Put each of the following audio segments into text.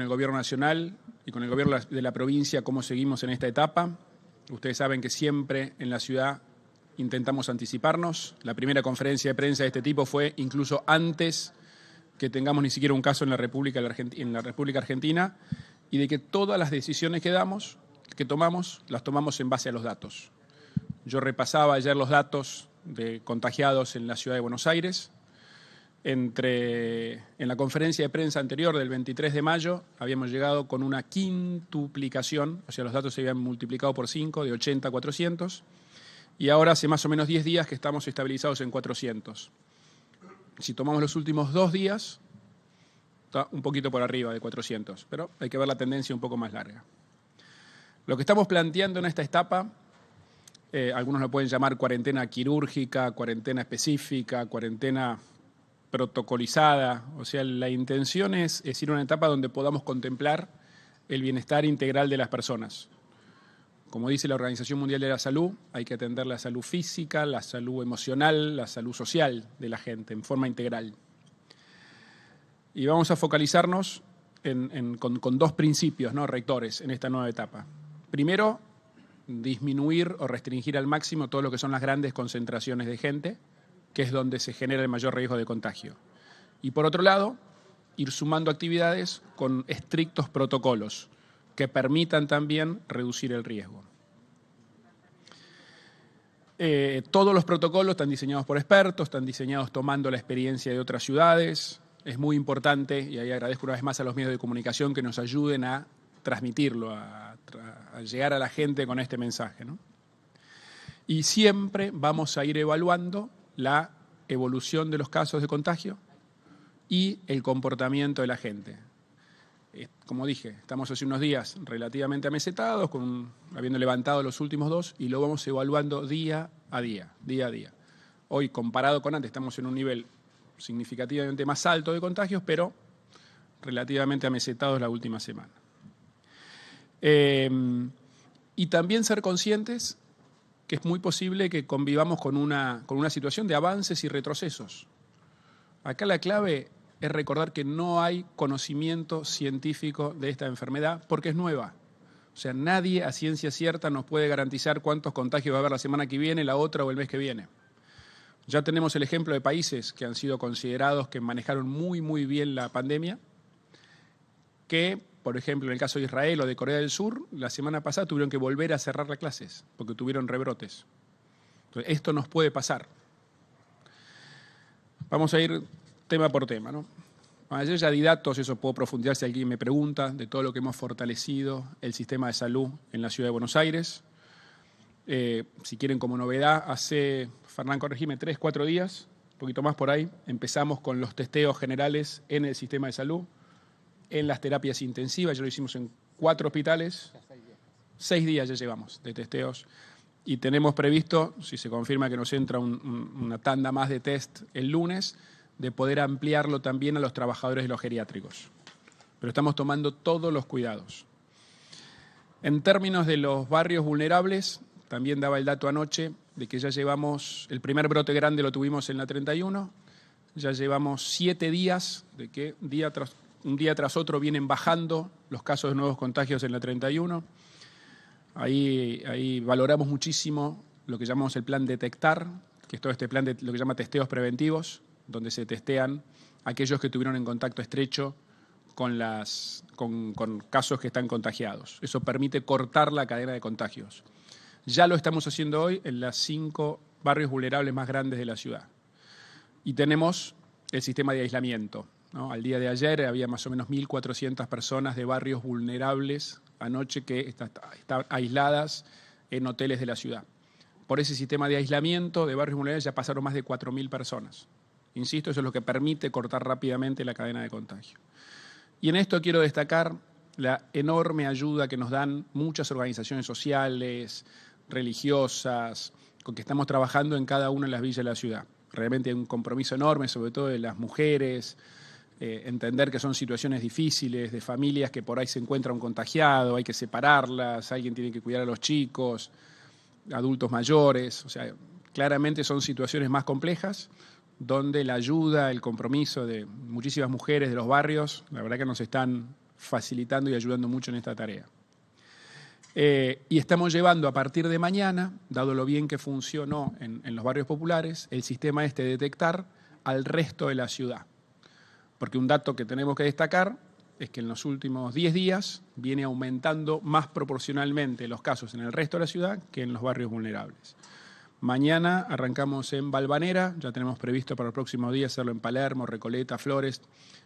el Gobierno Nacional y con el Gobierno de la provincia cómo seguimos en esta etapa. Ustedes saben que siempre en la ciudad intentamos anticiparnos. La primera conferencia de prensa de este tipo fue incluso antes que tengamos ni siquiera un caso en la República Argentina, y de que todas las decisiones que tomamos, las tomamos en base a los datos. Yo repasaba ayer los datos de contagiados en la ciudad de Buenos Aires. En la conferencia de prensa anterior del 23 de mayo habíamos llegado con una quintuplicación, o sea, los datos se habían multiplicado por 5, de 80 a 400, y ahora hace más o menos 10 días que estamos estabilizados en 400. Si tomamos los últimos 2 días, está un poquito por arriba de 400, pero hay que ver la tendencia un poco más larga. Lo que estamos planteando en esta etapa, algunos lo pueden llamar cuarentena quirúrgica, cuarentena específica, cuarentena protocolizada, o sea, la intención es ir a una etapa donde podamos contemplar el bienestar integral de las personas. Como dice la Organización Mundial de la Salud, hay que atender la salud física, la salud emocional, la salud social de la gente en forma integral. Y vamos a focalizarnos con 2 principios, ¿no?, rectores en esta nueva etapa. Primero, disminuir o restringir al máximo todo lo que son las grandes concentraciones de gente, que es donde se genera el mayor riesgo de contagio. Y por otro lado, ir sumando actividades con estrictos protocolos que permitan también reducir el riesgo. Todos los protocolos están diseñados por expertos, están diseñados tomando la experiencia de otras ciudades. Es muy importante, y ahí agradezco una vez más a los medios de comunicación que nos ayuden a transmitirlo, a llegar a la gente con este mensaje, ¿no? Y siempre vamos a ir evaluando la evolución de los casos de contagio y el comportamiento de la gente. Como dije, estamos hace unos días relativamente amesetados, habiendo levantado los últimos 2, y lo vamos evaluando día a día. Hoy, comparado con antes, estamos en un nivel significativamente más alto de contagios, pero relativamente amesetados la última semana. Y también ser conscientes que es muy posible que convivamos con una situación de avances y retrocesos. Acá la clave es recordar que no hay conocimiento científico de esta enfermedad porque es nueva. O sea, nadie a ciencia cierta nos puede garantizar cuántos contagios va a haber la semana que viene, la otra o el mes que viene. Ya tenemos el ejemplo de países que han sido considerados que manejaron muy bien la pandemia, que, por ejemplo, en el caso de Israel o de Corea del Sur, la semana pasada tuvieron que volver a cerrar las clases porque tuvieron rebrotes. Entonces, esto nos puede pasar. Vamos a ir tema por tema, ¿no? Ayer ya di datos, eso puedo profundizar si alguien me pregunta, de todo lo que hemos fortalecido el sistema de salud en la Ciudad de Buenos Aires. Si quieren como novedad, hace, Fernán, corregime, 3, 4 días, un poquito más por ahí, empezamos con los testeos generales en el sistema de salud, en las terapias intensivas. Ya lo hicimos en 4 hospitales, 6 días ya llevamos de testeos, y tenemos previsto, si se confirma que nos entra una tanda más de test el lunes, de poder ampliarlo también a los trabajadores de los geriátricos. Pero estamos tomando todos los cuidados. En términos de los barrios vulnerables, también daba el dato anoche de que ya llevamos, el primer brote grande lo tuvimos en la 31, ya llevamos 7 días de que un día tras otro vienen bajando los casos de nuevos contagios en la 31. Ahí valoramos muchísimo lo que llamamos el plan Detectar, que es todo este plan de lo que llama testeos preventivos, donde se testean aquellos que tuvieron en contacto estrecho con casos que están contagiados. Eso permite cortar la cadena de contagios. Ya lo estamos haciendo hoy en los 5 barrios vulnerables más grandes de la ciudad. Y tenemos el sistema de aislamiento, ¿no? Al día de ayer había más o menos 1.400 personas de barrios vulnerables anoche que están aisladas en hoteles de la ciudad. Por ese sistema de aislamiento de barrios vulnerables ya pasaron más de 4.000 personas. Insisto, eso es lo que permite cortar rápidamente la cadena de contagio. Y en esto quiero destacar la enorme ayuda que nos dan muchas organizaciones sociales, religiosas, con que estamos trabajando en cada una de las villas de la ciudad. Realmente hay un compromiso enorme, sobre todo de las mujeres, entender que son situaciones difíciles, de familias que por ahí se encuentran un contagiado, hay que separarlas, alguien tiene que cuidar a los chicos, adultos mayores. O sea, claramente son situaciones más complejas, donde la ayuda, el compromiso de muchísimas mujeres de los barrios, la verdad que nos están facilitando y ayudando mucho en esta tarea. Y estamos llevando a partir de mañana, dado lo bien que funcionó en los barrios populares, el sistema de detectar al resto de la ciudad. Porque un dato que tenemos que destacar es que en los últimos 10 días viene aumentando más proporcionalmente los casos en el resto de la ciudad que en los barrios vulnerables. Mañana arrancamos en Valvanera, ya tenemos previsto para el próximo día hacerlo en Palermo, Recoleta, Flores,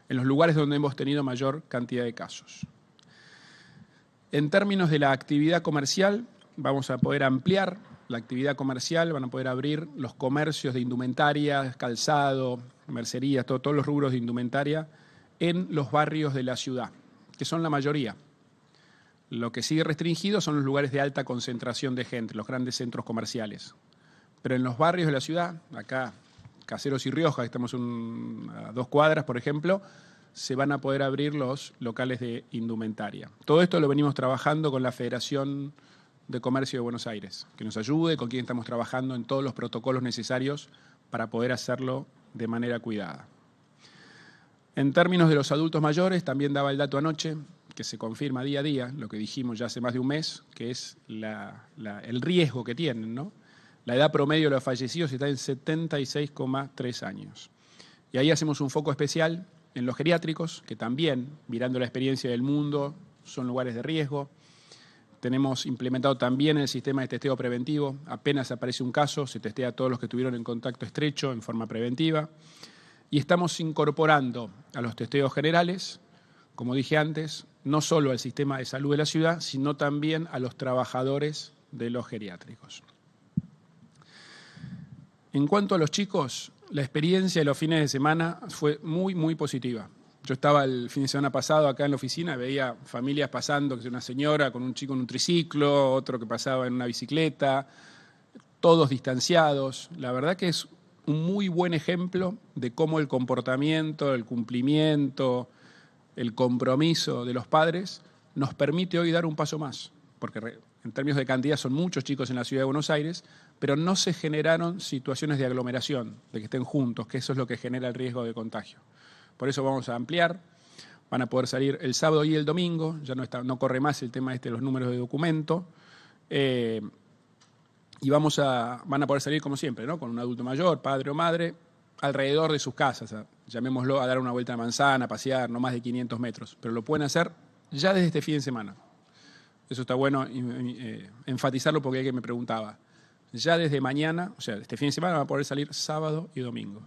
en los lugares donde hemos tenido mayor cantidad de casos. En términos de la actividad comercial, vamos a poder ampliar la actividad comercial, van a poder abrir los comercios de indumentaria, calzado, mercerías, todos los rubros de indumentaria en los barrios de la ciudad, que son la mayoría. Lo que sigue restringido son los lugares de alta concentración de gente, los grandes centros comerciales. Pero en los barrios de la ciudad, acá Caseros y Rioja, que estamos a 2 cuadras, por ejemplo, se van a poder abrir los locales de indumentaria. Todo esto lo venimos trabajando con la Federación de Comercio de Buenos Aires, que nos ayude, con quien estamos trabajando en todos los protocolos necesarios para poder hacerlo de manera cuidada. En términos de los adultos mayores, también daba el dato anoche, que se confirma día a día, lo que dijimos ya hace más de un mes, que es el riesgo que tienen, ¿no? La edad promedio de los fallecidos está en 76,3 años. Y ahí hacemos un foco especial en los geriátricos, que también, mirando la experiencia del mundo, son lugares de riesgo. Tenemos implementado también el sistema de testeo preventivo. Apenas aparece un caso, se testea a todos los que estuvieron en contacto estrecho en forma preventiva. Y estamos incorporando a los testeos generales, como dije antes, no solo al sistema de salud de la ciudad, sino también a los trabajadores de los geriátricos. En cuanto a los chicos, la experiencia de los fines de semana fue muy, muy positiva. Yo estaba el fin de semana pasado acá en la oficina, veía familias pasando, una señora con un chico en un triciclo, otro que pasaba en una bicicleta, todos distanciados. La verdad que es un muy buen ejemplo de cómo el comportamiento, el cumplimiento, el compromiso de los padres nos permite hoy dar un paso más, porque en términos de cantidad son muchos chicos en la ciudad de Buenos Aires, pero no se generaron situaciones de aglomeración, de que estén juntos, que eso es lo que genera el riesgo de contagio. Por eso vamos a ampliar, van a poder salir el sábado y el domingo, ya no corre más el tema de los números de documento, y van a poder salir como siempre, ¿no? Con un adulto mayor, padre o madre, alrededor de sus casas, llamémoslo a dar una vuelta a manzana, a pasear, no más de 500 metros, pero lo pueden hacer ya desde este fin de semana. Eso está bueno enfatizarlo porque alguien me preguntaba. Ya desde mañana, o sea, este fin de semana van a poder salir sábado y domingo.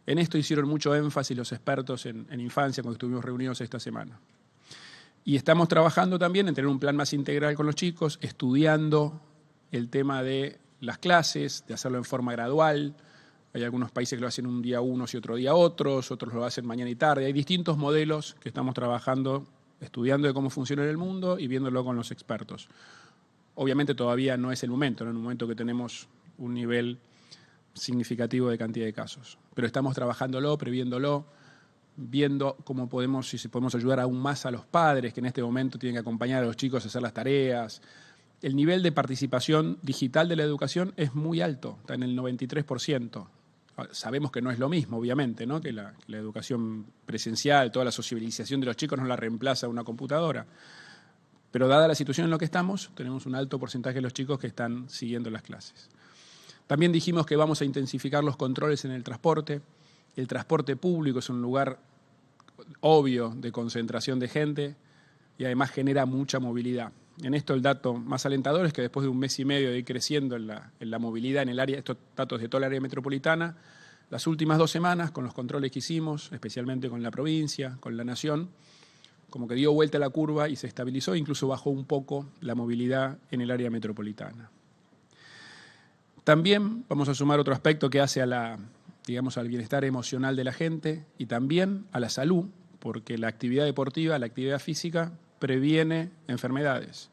En esto hicieron mucho énfasis los expertos en infancia cuando estuvimos reunidos esta semana. Y estamos trabajando también en tener un plan más integral con los chicos, estudiando el tema de las clases, de hacerlo en forma gradual. Hay algunos países que lo hacen un día unos y otro día otros lo hacen mañana y tarde. Hay distintos modelos que estamos trabajando, estudiando de cómo funciona en el mundo y viéndolo con los expertos. Obviamente todavía no es el momento, ¿no? En un momento que tenemos un nivel significativo de cantidad de casos. Pero estamos trabajándolo, previéndolo, viendo cómo podemos, si podemos ayudar aún más a los padres que en este momento tienen que acompañar a los chicos a hacer las tareas. El nivel de participación digital de la educación es muy alto, está en el 93%. Sabemos que no es lo mismo, obviamente, ¿no? Que la educación presencial, toda la sociabilización de los chicos no la reemplaza una computadora. Pero dada la situación en la que estamos, tenemos un alto porcentaje de los chicos que están siguiendo las clases. También dijimos que vamos a intensificar los controles en el transporte. El transporte público es un lugar obvio de concentración de gente y además genera mucha movilidad. En esto el dato más alentador es que después de un mes y medio de ir creciendo en la movilidad en el área, estos datos de toda el área metropolitana, las últimas 2 semanas, con los controles que hicimos, especialmente con la provincia, con la nación, como que dio vuelta la curva y se estabilizó, incluso bajó un poco la movilidad en el área metropolitana. También vamos a sumar otro aspecto que hace al bienestar emocional de la gente y también a la salud, porque la actividad deportiva, la actividad física, previene enfermedades.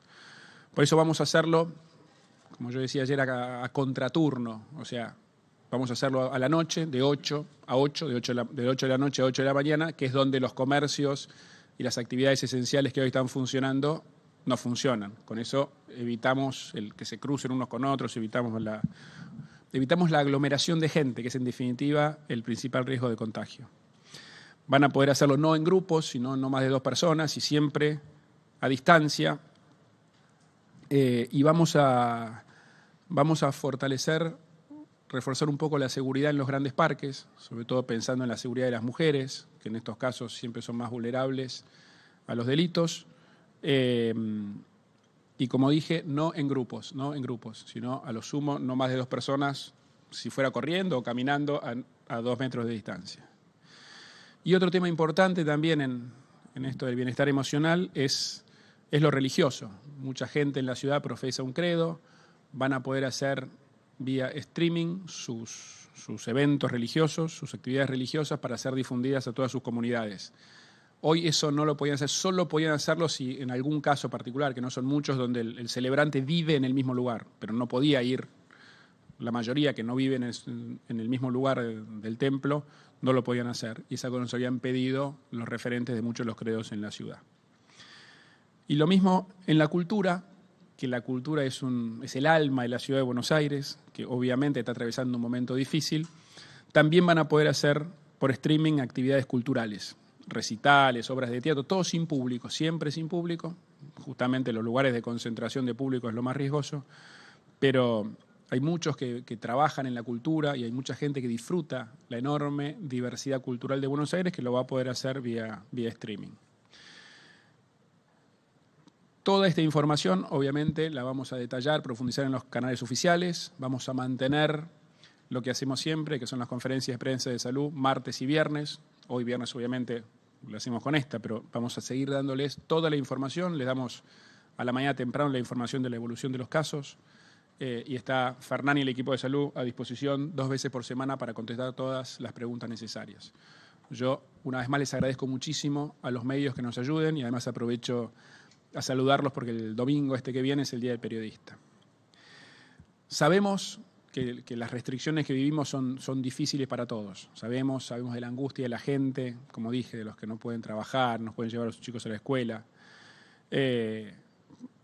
Por eso vamos a hacerlo, como yo decía ayer, a contraturno, o sea, vamos a hacerlo a la noche, de 8 a 8, de 8 de la noche a 8 de la mañana, que es donde los comercios y las actividades esenciales que hoy están funcionando no funcionan. Con eso evitamos el que se crucen unos con otros, evitamos la aglomeración de gente, que es en definitiva el principal riesgo de contagio. Van a poder hacerlo no en grupos, sino no más de 2 personas y siempre a distancia. Y vamos a reforzar un poco la seguridad en los grandes parques, sobre todo pensando en la seguridad de las mujeres, que en estos casos siempre son más vulnerables a los delitos. Y como dije, no en grupos, sino a lo sumo no más de 2 personas, si fuera corriendo o caminando a 2 metros de distancia. Y otro tema importante también en esto del bienestar emocional es lo religioso. Mucha gente en la ciudad profesa un credo, van a poder hacer vía streaming sus eventos religiosos, sus actividades religiosas para ser difundidas a todas sus comunidades. Hoy eso no lo podían hacer, solo podían hacerlo si en algún caso particular, que no son muchos, donde el celebrante vive en el mismo lugar, pero no podía ir. La mayoría que no viven en el mismo lugar del templo no lo podían hacer, y es algo que nos habían pedido los referentes de muchos de los credos en la ciudad. Y lo mismo en la cultura, que la cultura es el alma de la ciudad de Buenos Aires, que obviamente está atravesando un momento difícil. También van a poder hacer por streaming actividades culturales, recitales, obras de teatro, todo sin público, siempre sin público. Justamente los lugares de concentración de público es lo más riesgoso, pero hay muchos que trabajan en la cultura y hay mucha gente que disfruta la enorme diversidad cultural de Buenos Aires que lo va a poder hacer vía streaming. Toda esta información, obviamente, la vamos a detallar, profundizar en los canales oficiales. Vamos a mantener lo que hacemos siempre, que son las conferencias de prensa de salud, martes y viernes. Hoy viernes, obviamente, lo hacemos con esta, pero vamos a seguir dándoles toda la información. Les damos a la mañana temprano la información de la evolución de los casos. Y está Fernán y el equipo de salud a disposición 2 veces por semana para contestar todas las preguntas necesarias. Yo, una vez más, les agradezco muchísimo a los medios que nos ayuden y además aprovecho a saludarlos porque el domingo que viene es el Día del Periodista. Sabemos que las restricciones que vivimos son difíciles para todos. Sabemos de la angustia de la gente, como dije, de los que no pueden trabajar, no pueden llevar a sus chicos a la escuela.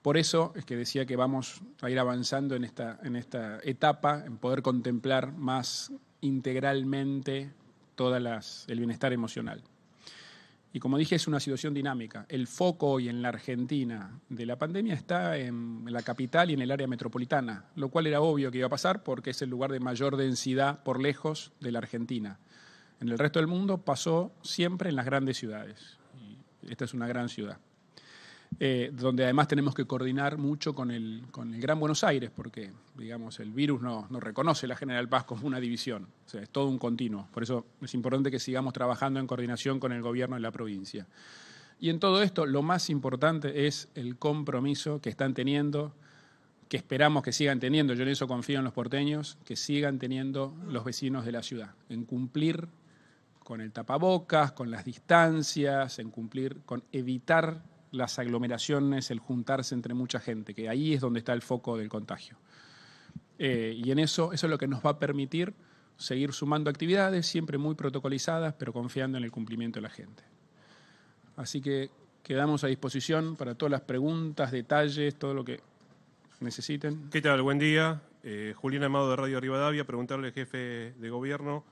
Por eso es que decía que vamos a ir avanzando en esta etapa, en poder contemplar más integralmente todo el bienestar emocional. Y como dije, es una situación dinámica. El foco hoy en la Argentina de la pandemia está en la capital y en el área metropolitana, lo cual era obvio que iba a pasar porque es el lugar de mayor densidad por lejos de la Argentina. En el resto del mundo pasó siempre en las grandes ciudades. Y esta es una gran ciudad, donde además tenemos que coordinar mucho con el Gran Buenos Aires, porque, digamos, el virus no reconoce la General Paz como una división, o sea, es todo un continuo. Por eso es importante que sigamos trabajando en coordinación con el gobierno de la provincia. Y en todo esto, lo más importante es el compromiso que están teniendo, que esperamos que sigan teniendo, yo en eso confío en los porteños, que sigan teniendo los vecinos de la ciudad, en cumplir con el tapabocas, con las distancias, en cumplir con evitar las aglomeraciones, el juntarse entre mucha gente, que ahí es donde está el foco del contagio. Y en eso es lo que nos va a permitir seguir sumando actividades, siempre muy protocolizadas, pero confiando en el cumplimiento de la gente. Así que quedamos a disposición para todas las preguntas, detalles, todo lo que necesiten. ¿Qué tal? Buen día. Julián Amado de Radio Rivadavia, preguntarle al jefe de gobierno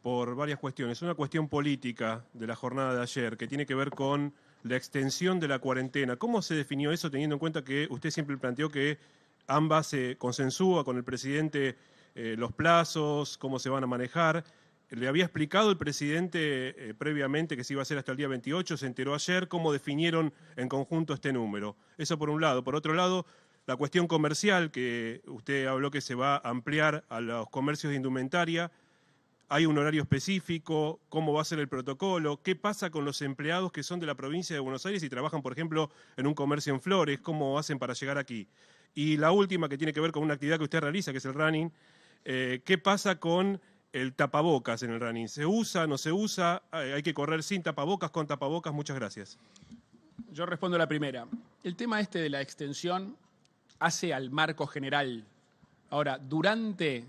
por varias cuestiones. Una cuestión política de la jornada de ayer, que tiene que ver con la extensión de la cuarentena. ¿Cómo se definió eso teniendo en cuenta que usted siempre planteó que ambas se consensúa con el presidente los plazos, cómo se van a manejar? Le había explicado el presidente previamente que se iba a hacer hasta el día 28, se enteró ayer, cómo definieron en conjunto este número. Eso por un lado. Por otro lado, la cuestión comercial, que usted habló que se va a ampliar a los comercios de indumentaria. ¿Hay un horario específico? ¿Cómo va a ser el protocolo? ¿Qué pasa con los empleados que son de la provincia de Buenos Aires y trabajan, por ejemplo, en un comercio en Flores? ¿Cómo hacen para llegar aquí? Y la última, que tiene que ver con una actividad que usted realiza, que es el running. ¿Qué pasa con el tapabocas en el running? ¿Se usa, no se usa? ¿Hay que correr sin tapabocas, con tapabocas? Muchas gracias. Yo respondo a la primera. El tema de la extensión hace al marco general. Ahora, durante,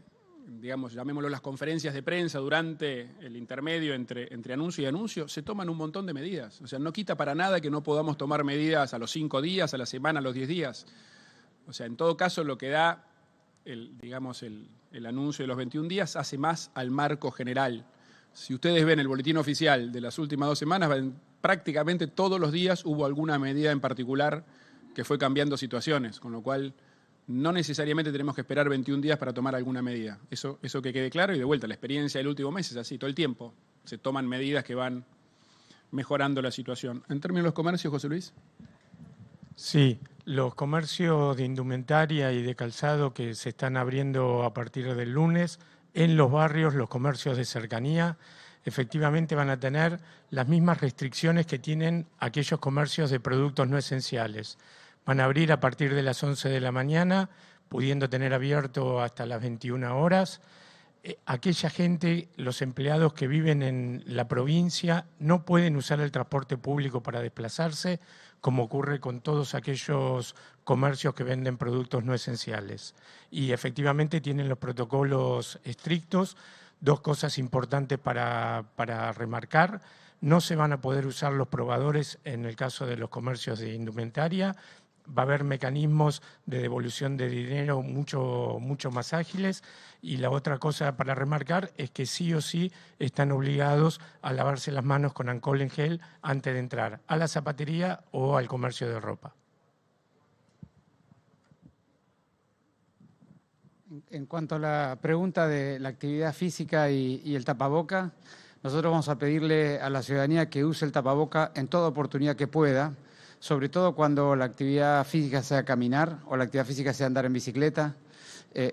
digamos, llamémoslo las conferencias de prensa, durante el intermedio entre anuncio y anuncio, se toman un montón de medidas. O sea, no quita para nada que no podamos tomar medidas a los 5 días, a la semana, a los 10 días. O sea, en todo caso, lo que da el anuncio de los 21 días hace más al marco general. Si ustedes ven el boletín oficial de las últimas 2 semanas, prácticamente todos los días hubo alguna medida en particular que fue cambiando situaciones, con lo cual no necesariamente tenemos que esperar 21 días para tomar alguna medida. Eso que quede claro, y de vuelta, la experiencia del último mes es así, todo el tiempo se toman medidas que van mejorando la situación. En términos de los comercios, José Luis. Sí, los comercios de indumentaria y de calzado que se están abriendo a partir del lunes, en los barrios, los comercios de cercanía, efectivamente van a tener las mismas restricciones que tienen aquellos comercios de productos no esenciales. Van a abrir a partir de las 11 de la mañana, pudiendo tener abierto hasta las 21 horas. Aquella gente, los empleados que viven en la provincia, no pueden usar el transporte público para desplazarse, como ocurre con todos aquellos comercios que venden productos no esenciales. Y efectivamente tienen los protocolos estrictos. 2 cosas importantes para remarcar: no se van a poder usar los probadores en el caso de los comercios de indumentaria. Va a haber mecanismos de devolución de dinero mucho más ágiles. Y la otra cosa para remarcar es que sí o sí están obligados a lavarse las manos con alcohol en gel antes de entrar a la zapatería o al comercio de ropa. En cuanto a la pregunta de la actividad física y el tapaboca, nosotros vamos a pedirle a la ciudadanía que use el tapaboca en toda oportunidad que pueda, sobre todo cuando la actividad física sea caminar o la actividad física sea andar en bicicleta.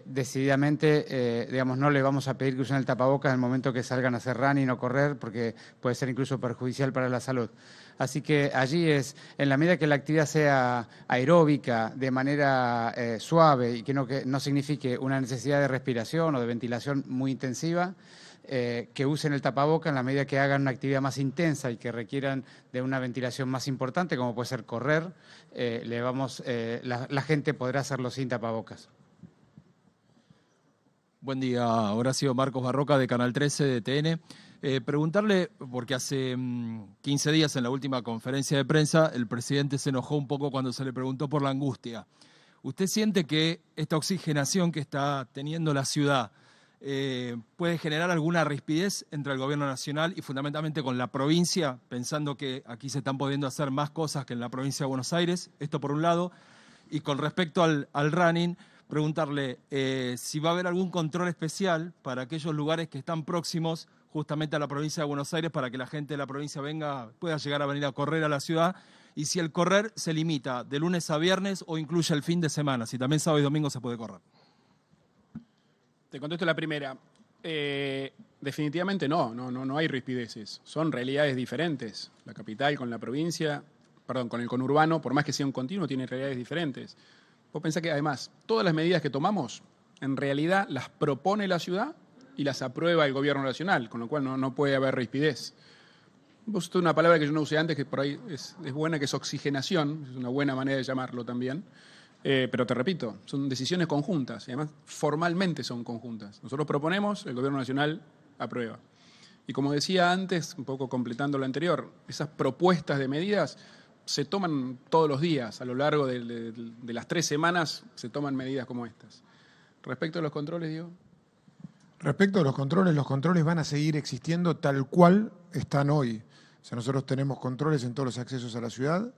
Decididamente, no le vamos a pedir que usen el tapabocas en el momento que salgan a hacer running o correr, porque puede ser incluso perjudicial para la salud. Así que allí es, en la medida que la actividad sea aeróbica, de manera suave y que no signifique una necesidad de respiración o de ventilación muy intensiva, que usen el tapaboca en la medida que hagan una actividad más intensa y que requieran de una ventilación más importante, como puede ser correr, la gente podrá hacerlo sin tapabocas. Buen día, Horacio Marcos Barroca de Canal 13 de TN. Preguntarle, porque hace 15 días en la última conferencia de prensa el presidente se enojó un poco cuando se le preguntó por la angustia. ¿Usted siente que esta oxigenación que está teniendo la ciudad puede generar alguna rispidez entre el gobierno nacional y fundamentalmente con la provincia, pensando que aquí se están pudiendo hacer más cosas que en la provincia de Buenos Aires? Esto por un lado. Y con respecto al running, preguntarle si va a haber algún control especial para aquellos lugares que están próximos justamente a la provincia de Buenos Aires, para que la gente de la provincia pueda llegar a venir a correr a la ciudad, y si el correr se limita de lunes a viernes o incluye el fin de semana, si también sábado y domingo se puede correr. Te contesto la primera. Definitivamente no hay rispideces. Son realidades diferentes. La capital con la provincia, con el conurbano, por más que sea un continuo, tiene realidades diferentes. Vos pensás que además todas las medidas que tomamos en realidad las propone la ciudad y las aprueba el gobierno nacional, con lo cual no puede haber rispidez. Vos usted una palabra que yo no usé antes, que por ahí es buena, que es oxigenación, es una buena manera de llamarlo también, pero te repito, son decisiones conjuntas y además formalmente son conjuntas. Nosotros proponemos, el gobierno nacional aprueba. Y como decía antes, un poco completando lo anterior, esas propuestas de medidas se toman todos los días, a lo largo de las 3 semanas se toman medidas como estas. Respecto a los controles, Diego. Respecto a los controles van a seguir existiendo tal cual están hoy. O sea, nosotros tenemos controles en todos los accesos a la ciudad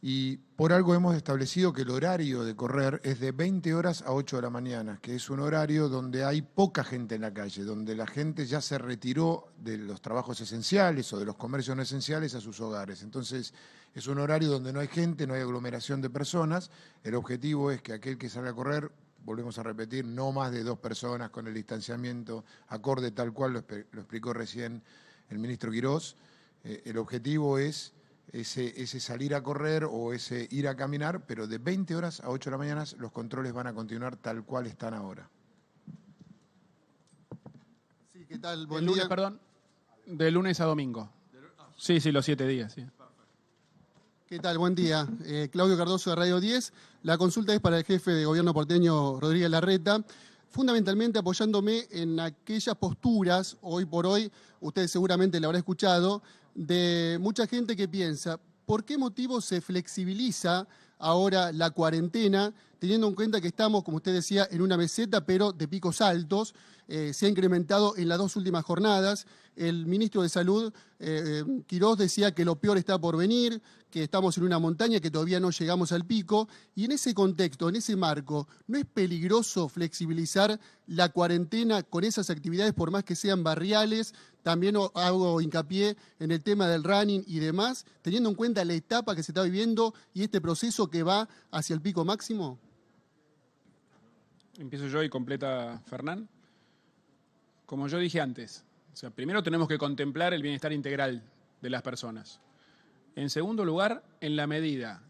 y por algo hemos establecido que el horario de correr es de 20 horas a 8 de la mañana, que es un horario donde hay poca gente en la calle, donde la gente ya se retiró de los trabajos esenciales o de los comercios no esenciales a sus hogares. Entonces, es un horario donde no hay gente, no hay aglomeración de personas. El objetivo es que aquel que salga a correr, volvemos a repetir, no más de 2 personas con el distanciamiento acorde tal cual lo explicó recién el ministro Quirós. El objetivo es ese salir a correr o ese ir a caminar, pero de 20 horas a 8 de la mañana los controles van a continuar tal cual están ahora. Sí, ¿qué tal? Buen día. Perdón, de lunes a domingo. Sí, los 7 días, sí. ¿Qué tal? Buen día. Claudio Cardoso de Radio 10. La consulta es para el jefe de gobierno porteño, Rodríguez Larreta, fundamentalmente apoyándome en aquellas posturas, hoy por hoy, usted seguramente lo habrá escuchado, de mucha gente que piensa, ¿por qué motivo se flexibiliza ahora la cuarentena, teniendo en cuenta que estamos, como usted decía, en una meseta, pero de picos altos? Se ha incrementado en las 2 últimas jornadas. el ministro de Salud, Quirós, decía que lo peor está por venir, que estamos en una montaña, que todavía no llegamos al pico. Y en ese contexto, en ese marco, ¿no es peligroso flexibilizar la cuarentena con esas actividades, por más que sean barriales? También hago hincapié en el tema del running y demás, teniendo en cuenta la etapa que se está viviendo y este proceso que va hacia el pico máximo. Empiezo yo y completa Fernán. Como yo dije antes, o sea, primero tenemos que contemplar el bienestar integral de las personas. En segundo lugar, en la medida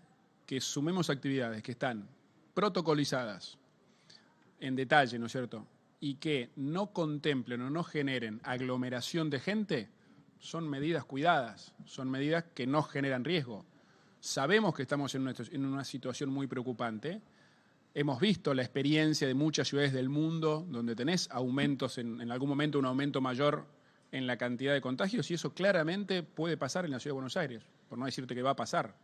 que sumemos actividades que están protocolizadas en detalle, ¿no es cierto?, y que no contemplen o no generen aglomeración de gente, son medidas cuidadas, son medidas que no generan riesgo. Sabemos que estamos en una situación muy preocupante. Hemos visto la experiencia de muchas ciudades del mundo donde tenés aumentos, en algún momento un aumento mayor en la cantidad de contagios, y eso claramente puede pasar en la Ciudad de Buenos Aires, por no decirte que va a pasar.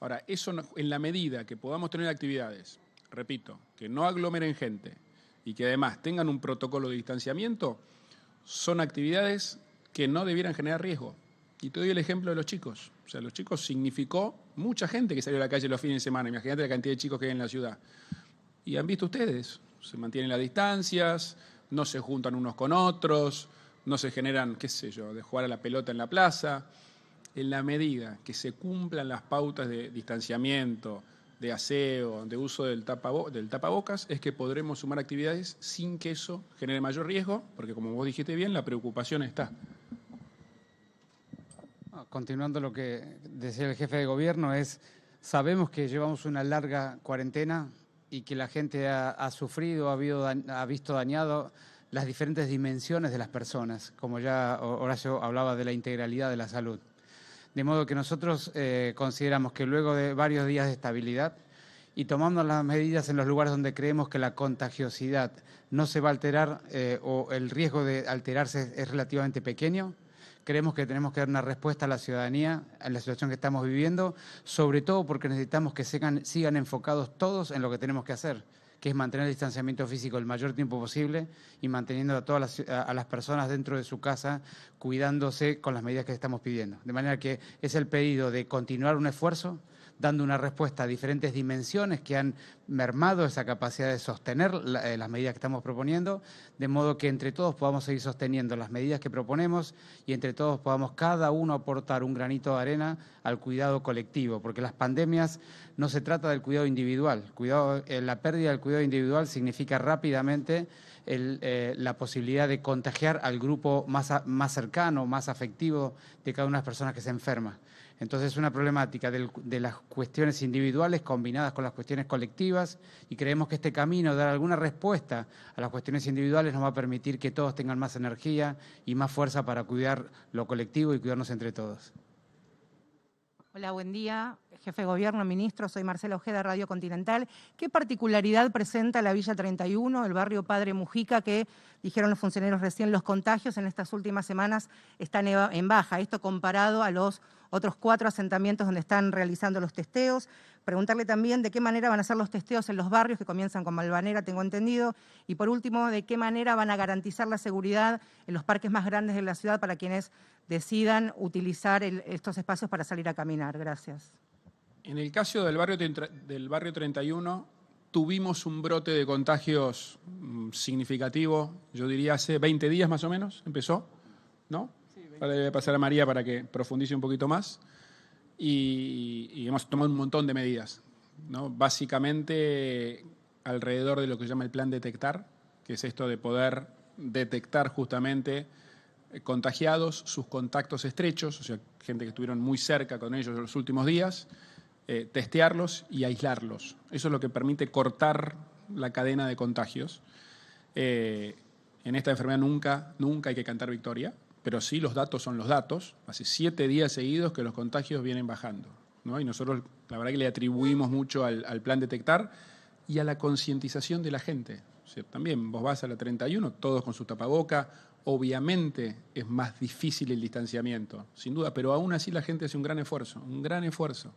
Ahora, eso en la medida que podamos tener actividades, repito, que no aglomeren gente y que además tengan un protocolo de distanciamiento, son actividades que no debieran generar riesgo. Y te doy el ejemplo de los chicos. O sea, los chicos significó mucha gente que salió a la calle los fines de semana. Imagínate la cantidad de chicos que hay en la ciudad. Y han visto ustedes, se mantienen las distancias, no se juntan unos con otros, no se generan, qué sé yo, de jugar a la pelota en la plaza. En la medida que se cumplan las pautas de distanciamiento, de aseo, de uso del tapabocas, es que podremos sumar actividades sin que eso genere mayor riesgo, porque como vos dijiste bien, la preocupación está. Continuando lo que decía el jefe de gobierno, sabemos que llevamos una larga cuarentena y que la gente ha sufrido, ha visto dañado las diferentes dimensiones de las personas, como ya Horacio hablaba de la integralidad de la salud. De modo que nosotros consideramos que luego de varios días de estabilidad y tomando las medidas en los lugares donde creemos que la contagiosidad no se va a alterar o el riesgo de alterarse es relativamente pequeño, creemos que tenemos que dar una respuesta a la ciudadanía en la situación que estamos viviendo, sobre todo porque necesitamos que sigan enfocados todos en lo que tenemos que hacer, que es mantener el distanciamiento físico el mayor tiempo posible y manteniendo a las personas dentro de su casa, cuidándose con las medidas que estamos pidiendo. De manera que es el pedido de continuar un esfuerzo, dando una respuesta a diferentes dimensiones que han mermado esa capacidad de sostener las medidas que estamos proponiendo, de modo que entre todos podamos seguir sosteniendo las medidas que proponemos y entre todos podamos cada uno aportar un granito de arena al cuidado colectivo, porque las pandemias no se trata del cuidado individual. La pérdida del cuidado individual significa rápidamente la posibilidad de contagiar al grupo más cercano, más afectivo de cada una de las personas que se enferma. Entonces es una problemática de las cuestiones individuales combinadas con las cuestiones colectivas y creemos que este camino, dar alguna respuesta a las cuestiones individuales, nos va a permitir que todos tengan más energía y más fuerza para cuidar lo colectivo y cuidarnos entre todos. Hola, buen día. Jefe de Gobierno, ministro, soy Marcela Ojeda, Radio Continental. ¿Qué particularidad presenta la Villa 31, el barrio Padre Mujica, que, dijeron los funcionarios recién, los contagios en estas últimas semanas están en baja? Esto comparado a los otros 4 asentamientos donde están realizando los testeos. Preguntarle también de qué manera van a ser los testeos en los barrios que comienzan con Malvanera, tengo entendido. Y por último, de qué manera van a garantizar la seguridad en los parques más grandes de la ciudad para quienes decidan utilizar estos espacios para salir a caminar. Gracias. En el caso del barrio 31, tuvimos un brote de contagios significativo, yo diría hace 20 días más o menos, empezó, ¿no? Ahora le voy a pasar a María para que profundice un poquito más. Y hemos tomado un montón de medidas, ¿no? Básicamente alrededor de lo que se llama el plan detectar, que es esto de poder detectar justamente contagiados, sus contactos estrechos, o sea, gente que estuvieron muy cerca con ellos en los últimos días, testearlos y aislarlos. Eso es lo que permite cortar la cadena de contagios. En esta enfermedad nunca hay que cantar victoria, pero sí los datos son los datos. Hace 7 días seguidos que los contagios vienen bajando, ¿no? Y nosotros la verdad que le atribuimos mucho al plan detectar y a la concientización de la gente. O sea, también vos vas a la 31, todos con su tapaboca. Obviamente es más difícil el distanciamiento, sin duda, pero aún así la gente hace un gran esfuerzo,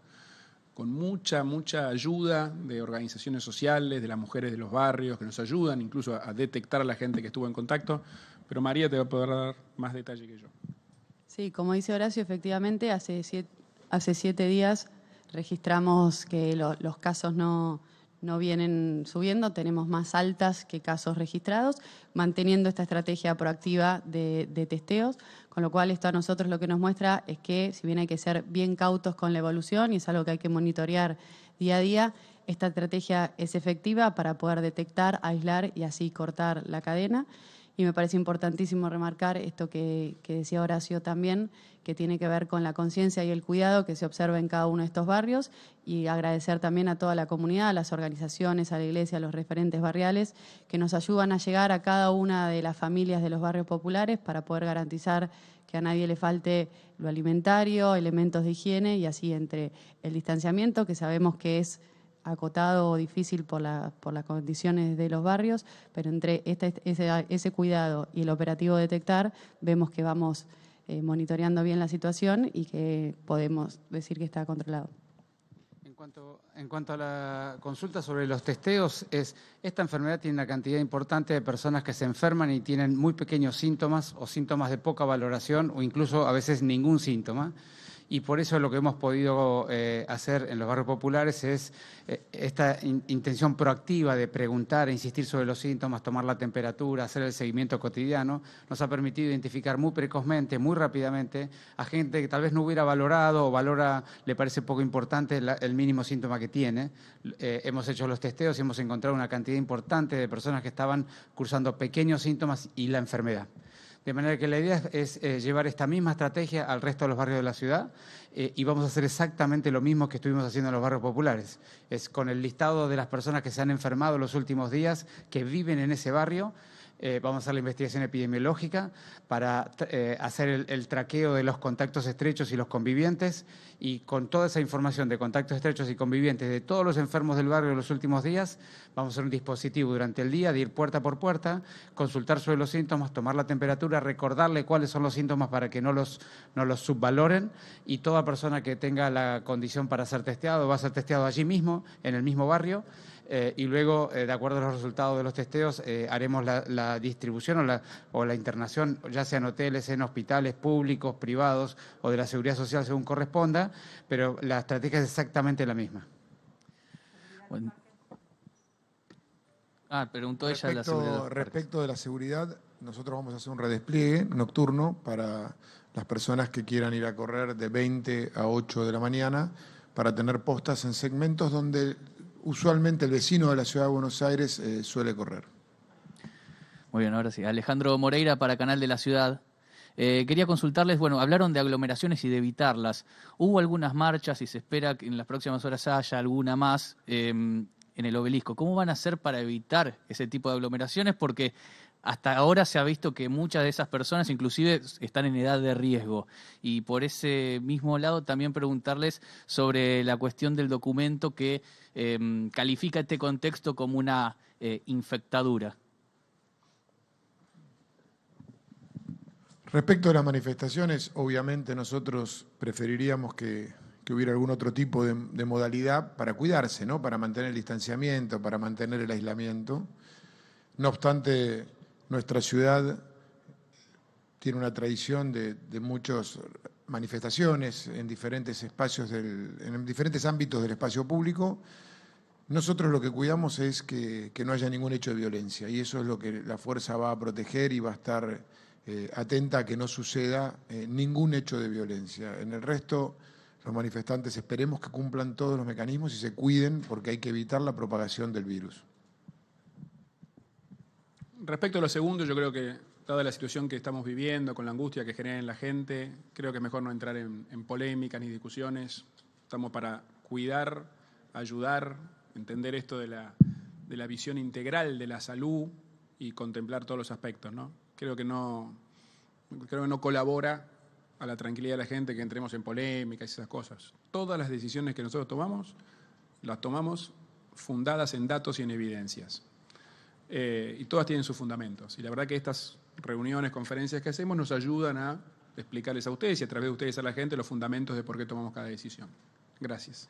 con mucha ayuda de organizaciones sociales, de las mujeres de los barrios, que nos ayudan incluso a detectar a la gente que estuvo en contacto, pero María te va a poder dar más detalle que yo. Sí, como dice Horacio, efectivamente, hace 7 días registramos que los casos no vienen subiendo, tenemos más altas que casos registrados, manteniendo esta estrategia proactiva de testeos, con lo cual esto a nosotros lo que nos muestra es que, si bien hay que ser bien cautos con la evolución y es algo que hay que monitorear día a día, esta estrategia es efectiva para poder detectar, aislar y así cortar la cadena. Y me parece importantísimo remarcar esto que decía Horacio también, que tiene que ver con la conciencia y el cuidado que se observa en cada uno de estos barrios, y agradecer también a toda la comunidad, a las organizaciones, a la iglesia, a los referentes barriales que nos ayudan a llegar a cada una de las familias de los barrios populares para poder garantizar que a nadie le falte lo alimentario, elementos de higiene, y así entre el distanciamiento, que sabemos que es acotado o difícil por las condiciones de los barrios, pero entre ese cuidado y el operativo detectar, vemos que vamos monitoreando bien la situación y que podemos decir que está controlado. En cuanto a la consulta sobre los testeos, esta enfermedad tiene una cantidad importante de personas que se enferman y tienen muy pequeños síntomas o síntomas de poca valoración o incluso a veces ningún síntoma. Y por eso lo que hemos podido hacer en los barrios populares es esta intención proactiva de preguntar e insistir sobre los síntomas, tomar la temperatura, hacer el seguimiento cotidiano, nos ha permitido identificar muy precozmente, muy rápidamente, a gente que tal vez no hubiera valorado o le parece poco importante el mínimo síntoma que tiene. Hemos hecho los testeos y hemos encontrado una cantidad importante de personas que estaban cursando pequeños síntomas y la enfermedad. De manera que la idea es llevar esta misma estrategia al resto de los barrios de la ciudad y vamos a hacer exactamente lo mismo que estuvimos haciendo en los barrios populares. Es con el listado de las personas que se han enfermado los últimos días, que viven en ese barrio. Vamos a hacer la investigación epidemiológica para hacer el traqueo de los contactos estrechos y los convivientes, y con toda esa información de contactos estrechos y convivientes de todos los enfermos del barrio en los últimos días, vamos a hacer un dispositivo durante el día de ir puerta por puerta, consultar sobre los síntomas, tomar la temperatura, recordarle cuáles son los síntomas para que no los subvaloren, y toda persona que tenga la condición para ser testeado va a ser testeado allí mismo, en el mismo barrio. Y luego, de acuerdo a los resultados de los testeos, haremos la distribución o la internación, ya sea en hoteles, en hospitales públicos, privados o de la Seguridad Social, según corresponda, pero la estrategia es exactamente la misma. Bueno. Preguntó ella de la seguridad. Respecto de la seguridad, nosotros vamos a hacer un redespliegue nocturno para las personas que quieran ir a correr de 20 a 8 de la mañana, para tener postas en segmentos donde usualmente el vecino de la Ciudad de Buenos Aires suele correr. Muy bien, ahora sí. Alejandro Moreira para Canal de la Ciudad. Quería consultarles, hablaron de aglomeraciones y de evitarlas. Hubo algunas marchas y se espera que en las próximas horas haya alguna más en el Obelisco. ¿Cómo van a hacer para evitar ese tipo de aglomeraciones? Porque hasta ahora se ha visto que muchas de esas personas inclusive están en edad de riesgo. Y por ese mismo lado también preguntarles sobre la cuestión del documento que califica este contexto como una infectadura. Respecto a las manifestaciones, obviamente nosotros preferiríamos que hubiera algún otro tipo de modalidad para cuidarse, ¿no? Para mantener el distanciamiento, para mantener el aislamiento. No obstante, nuestra ciudad tiene una tradición de muchas manifestaciones en diferentes espacios, en diferentes ámbitos del espacio público. Nosotros lo que cuidamos es que no haya ningún hecho de violencia, y eso es lo que la fuerza va a proteger, y va a estar atenta a que no suceda ningún hecho de violencia. En el resto, los manifestantes esperemos que cumplan todos los mecanismos y se cuiden, porque hay que evitar la propagación del virus. Respecto a lo segundo, yo creo que, dada la situación que estamos viviendo, con la angustia que genera en la gente, creo que es mejor no entrar en polémicas ni discusiones. Estamos para cuidar, ayudar, entender esto de la visión integral de la salud y contemplar todos los aspectos, ¿no? Creo que no colabora a la tranquilidad de la gente que entremos en polémicas y esas cosas. Todas las decisiones que nosotros tomamos, las tomamos fundadas en datos y en evidencias. Y todas tienen sus fundamentos. Y la verdad que estas reuniones, conferencias que hacemos nos ayudan a explicarles a ustedes y a través de ustedes a la gente los fundamentos de por qué tomamos cada decisión. Gracias.